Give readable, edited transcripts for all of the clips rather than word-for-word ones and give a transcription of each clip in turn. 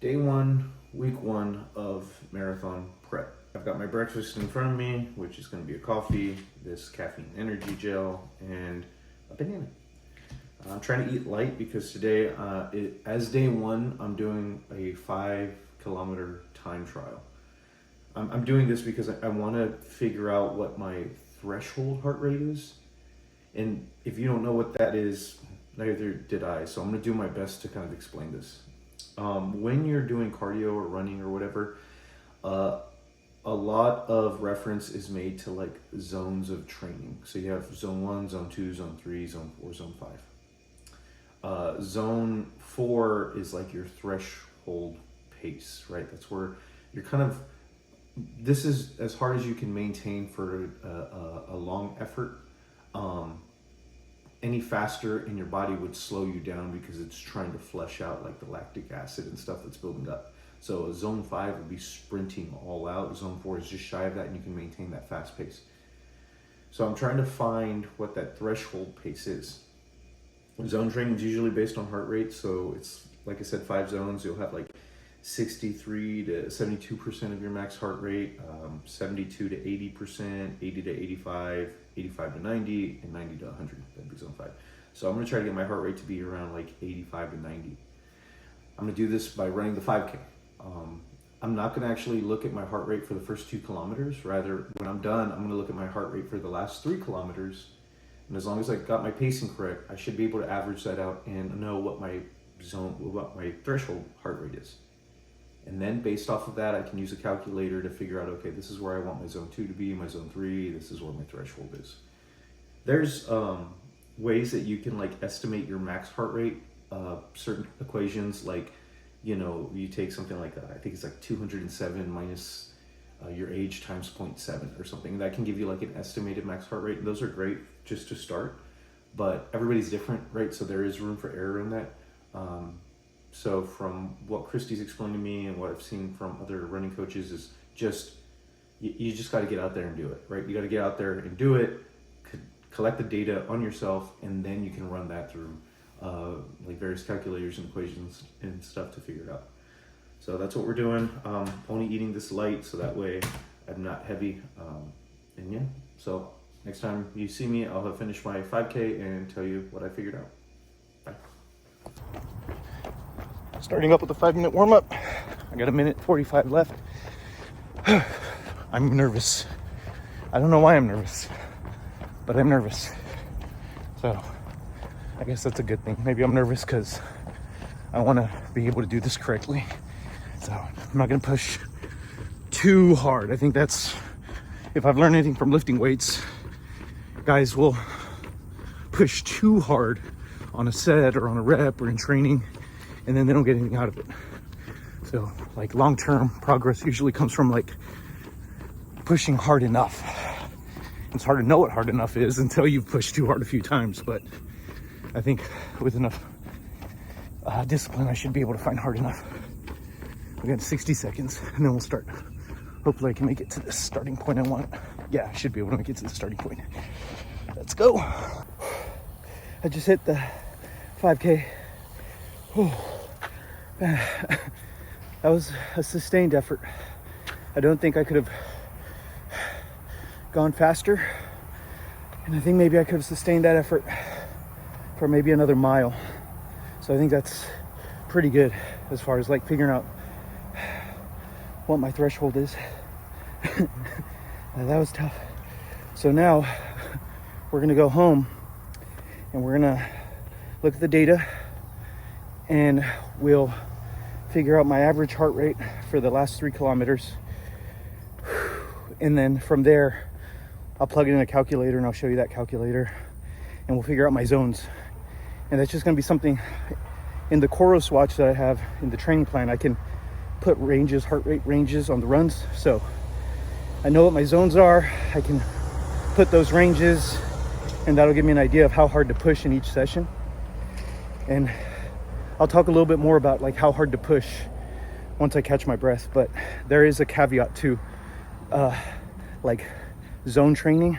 Day one, week one of marathon prep. I've got my breakfast in front of me, which is going to be a coffee, this caffeine energy gel, and a banana. I'm trying to eat light because today, as day one, I'm doing a 5-kilometer time trial. I'm doing this because I want to figure out what my threshold heart rate is. And if you don't know what that is, neither did I. So I'm going to do my best to kind of explain this. When you're doing cardio or running or whatever, a lot of reference is made to like zones of training. So you have zone 1, zone 2, zone 3, zone 4, zone 5. Zone 4 is like your threshold pace, right? That's where you're kind of, this is as hard as you can maintain for a long effort. Any faster in your body would slow you down because it's trying to flush out like the lactic acid and stuff that's building up. So zone 5 would be sprinting all out. Zone 4 is just shy of that and you can maintain that fast pace. So I'm trying to find what that threshold pace is. Zone training is usually based on heart rate. So it's, like I said, 5 zones. You'll have like 63 to 72% of your max heart rate, 72 to 80%, 80 to 85, 85 to 90, and 90 to 100. That'd be zone 5. So I'm gonna try to get my heart rate to be around like 85 to 90. I'm gonna do this by running the 5K. I'm not gonna actually look at my heart rate for the first 2 kilometers. Rather, when I'm done, I'm gonna look at my heart rate for the last 3 kilometers. And as long as I got my pacing correct, I should be able to average that out and know what my threshold heart rate is. And then based off of that, I can use a calculator to figure out, okay, this is where I want my zone 2 to be, my zone 3, this is where my threshold is. There's ways that you can like estimate your max heart rate, certain equations, like, you know, you take something like, I think it's like 207 minus your age times 0.7 or something. That can give you like an estimated max heart rate. And those are great just to start, but everybody's different, right? So there is room for error in that. So from what Christy's explained to me and what I've seen from other running coaches is just, you just got to get out there and do it, right? You got to get out there and do it, collect the data on yourself, and then you can run that through like various calculators and equations and stuff to figure it out. So that's what we're doing. Only eating this light so that way I'm not heavy. And yeah, so next time you see me, I'll have finished my 5K and tell you what I figured out. Bye. Starting up with a 5-minute warm-up. I got 1:45 left. I'm nervous. I don't know why I'm nervous, but I'm nervous. So I guess that's a good thing. Maybe I'm nervous because I want to be able to do this correctly. So I'm not going to push too hard. I think that's, if I've learned anything from lifting weights, guys will push too hard on a set or on a rep or in training, and then they don't get anything out of it. So like long-term progress usually comes from like pushing hard enough. It's hard to know what hard enough is until you've pushed too hard a few times, but I think with enough discipline, I should be able to find hard enough. We got 60 seconds and then we'll start. Hopefully I can make it to the starting point I want. Yeah, I should be able to make it to the starting point. Let's go. I just hit the 5K. That was a sustained effort. I don't think I could have gone faster, and I think maybe I could have sustained that effort for maybe another mile. So I think that's pretty good as far as like figuring out what my threshold is. That was tough. So now we're gonna go home and we're gonna look at the data and we'll figure out my average heart rate for the last 3 kilometers. And then from there, I'll plug it in a calculator and I'll show you that calculator and we'll figure out my zones. And that's just gonna be something in the Coros watch that I have in the training plan. I can put ranges, heart rate ranges on the runs. So I know what my zones are. I can put those ranges and that'll give me an idea of how hard to push in each session. And I'll talk a little bit more about like how hard to push once I catch my breath, but there is a caveat to like zone training,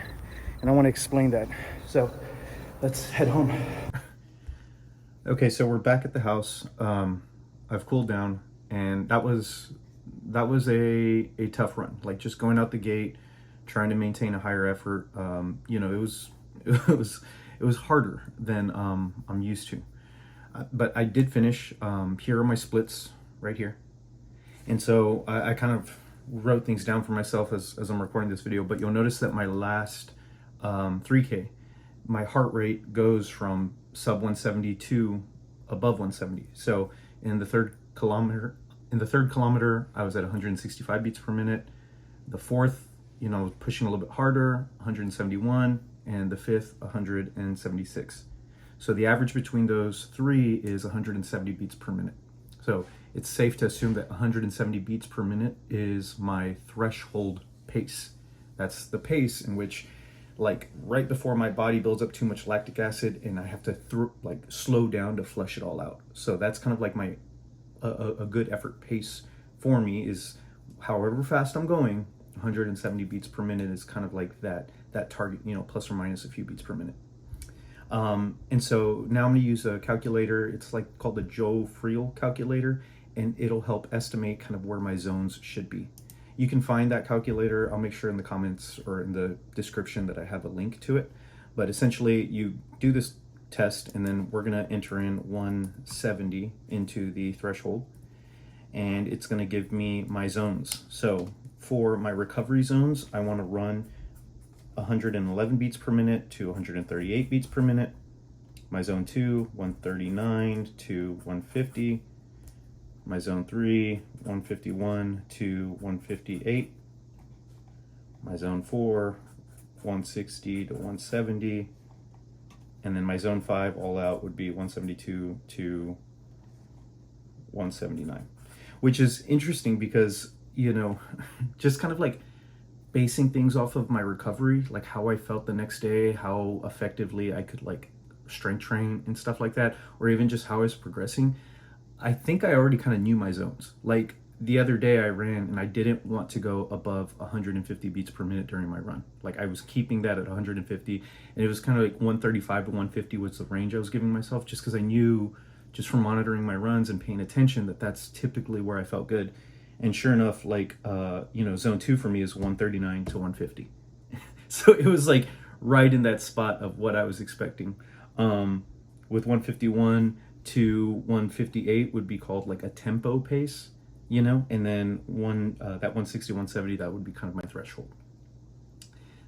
and I want to explain that. So let's head home. Okay, so we're back at the house. I've cooled down. And that was a tough run. Like just going out the gate, trying to maintain a higher effort. You know, it was it was harder than I'm used to. But I did finish. Here are my splits right here. And so I kind of wrote things down for myself as I'm recording this video, but you'll notice that my last 3K, my heart rate goes from sub 170 to above 170. So in the third kilometer, I was at 165 beats per minute. The fourth, you know, pushing a little bit harder, 171, and the fifth, 176. So the average between those three is 170 beats per minute. So it's safe to assume that 170 beats per minute is my threshold pace. That's the pace in which, like, right before my body builds up too much lactic acid and I have to slow down to flush it all out. So that's kind of like my a good effort pace for me is however fast I'm going, 170 beats per minute is kind of like that target, you know, plus or minus a few beats per minute. And so now I'm going to use a calculator. It's like called the Joe Friel calculator, and it'll help estimate kind of where my zones should be. You can find that calculator. I'll make sure in the comments or in the description that I have a link to it. But essentially you do this test and then we're going to enter in 170 into the threshold, and it's going to give me my zones. So for my recovery zones, I want to run 111 beats per minute to 138 beats per minute. My zone 2, 139 to 150. My zone 3, 151 to 158. My zone 4, 160 to 170. And then my zone 5 all out would be 172 to 179. Which is interesting because, you know, just kind of like basing things off of my recovery, like how I felt the next day, how effectively I could like strength train and stuff like that, or even just how I was progressing, I think I already kind of knew my zones. Like the other day I ran and I didn't want to go above 150 beats per minute during my run. Like I was keeping that at 150, and it was kind of like 135 to 150 was the range I was giving myself, just because I knew just from monitoring my runs and paying attention that that's typically where I felt good. And sure enough, like, you know, zone 2 for me is 139 to 150. So it was like right in that spot of what I was expecting. With 151 to 158 would be called like a tempo pace, you know, and then that 160, 170, that would be kind of my threshold.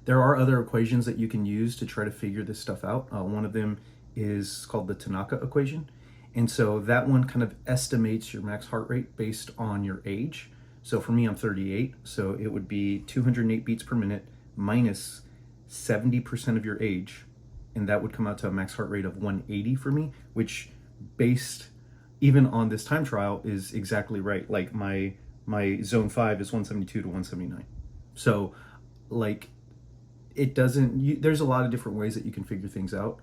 There are other equations that you can use to try to figure this stuff out. One of them is called the Tanaka equation. And so that one kind of estimates your max heart rate based on your age. So for me, I'm 38. So it would be 208 beats per minute minus 70% of your age. And that would come out to a max heart rate of 180 for me, which based even on this time trial is exactly right. Like my zone 5 is 172 to 179. So like it doesn't, there's a lot of different ways that you can figure things out.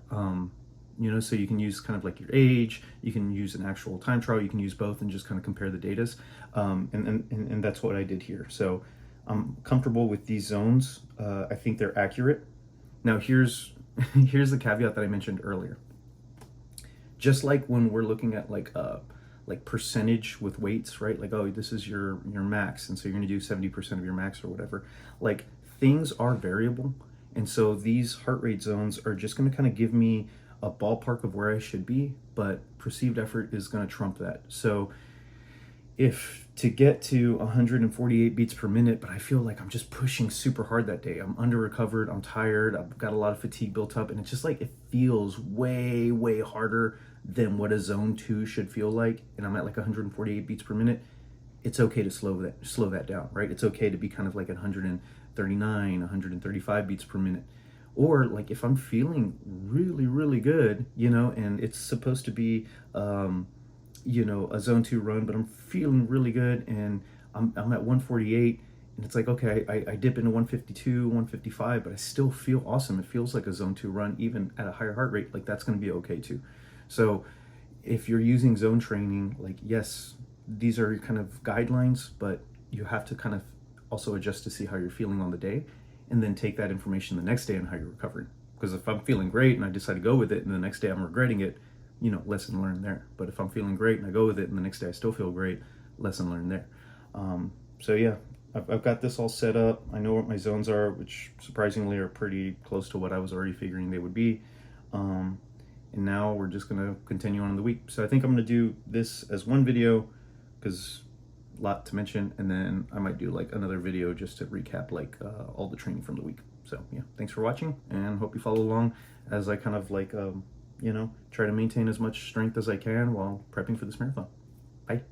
You know, so you can use kind of like your age, you can use an actual time trial, you can use both and just kind of compare the datas. And that's what I did here. So I'm comfortable with these zones. I think they're accurate. Now here's the caveat that I mentioned earlier. Just like when we're looking at like percentage with weights, right? Like, oh, this is your max, and so you're gonna do 70% of your max or whatever. Like things are variable. And so these heart rate zones are just gonna kind of give me a ballpark of where I should be, but perceived effort is going to trump that. So if to get to 148 beats per minute, but I feel like I'm just pushing super hard that day, I'm under recovered, I'm tired, I've got a lot of fatigue built up, and it's just like it feels way, way harder than what a zone 2 should feel like, and I'm at like 148 beats per minute, it's okay to slow that down, right? It's okay to be kind of like at 139, 135 beats per minute. Or like if I'm feeling really, really good, you know, and it's supposed to be, you know, a zone 2 run, but I'm feeling really good and I'm at 148 and it's like, okay, I dip into 152, 155, but I still feel awesome. It feels like a zone 2 run, even at a higher heart rate, like that's going to be okay too. So if you're using zone training, like, yes, these are kind of guidelines, but you have to kind of also adjust to see how you're feeling on the day, and then take that information the next day on how you're recovering. Because if I'm feeling great and I decide to go with it and the next day I'm regretting it, you know, lesson learned there. But if I'm feeling great and I go with it and the next day I still feel great, lesson learned there. So yeah, I've got this all set up. I know what my zones are, which surprisingly are pretty close to what I was already figuring they would be. And now we're just gonna continue on in the week. So I think I'm gonna do this as one video because a lot to mention, and then I might do like another video just to recap like all the training from the week. So yeah, thanks for watching, and hope you follow along as I kind of like try to maintain as much strength as I can while prepping for this marathon. Bye.